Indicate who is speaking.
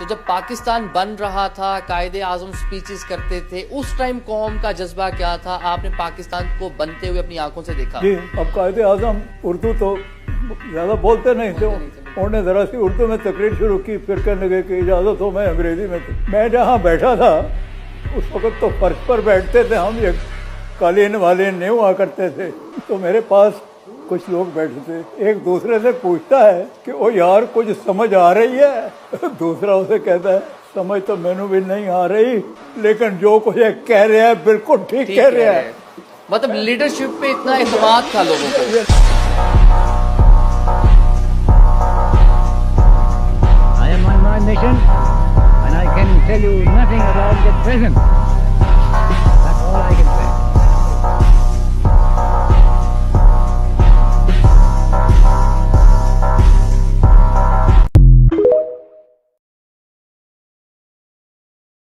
Speaker 1: तो जब पाकिस्तान बन रहा था, कायदे आजम स्पीचेस करते थे, उस टाइम कौम का जज्बा क्या था? आपने पाकिस्तान को बनते हुए अपनी आंखों से देखा।
Speaker 2: जी, अब कायदे आजम उर्दू तो ज़्यादा बोलते नहीं थे। उन्होंने ज़रा सी उर्दू में तकरीर शुरू की, फिर कहने लगे कि इजाज़त हो मैं अंग्रेज़ी में। मैं जहाँ बैठा था उस वक्त तो फर्श पर बैठते थे हम, ये कालीन वाले नहीं हुआ करते थे। तो मेरे पास कुछ लोग बैठे थे, एक दूसरे से पूछता है कि ओ यार कुछ समझ आ रही है? दूसरा उसे कहता है समझ तो मैनू भी नहीं आ रही, लेकिन जो कुछ कह रहे हैं बिल्कुल ठीक कह रहे हैं।
Speaker 1: मतलब लीडरशिप पे इतना एतमाद था लोगों को।
Speaker 3: I am one nation and I can tell you nothing about the present.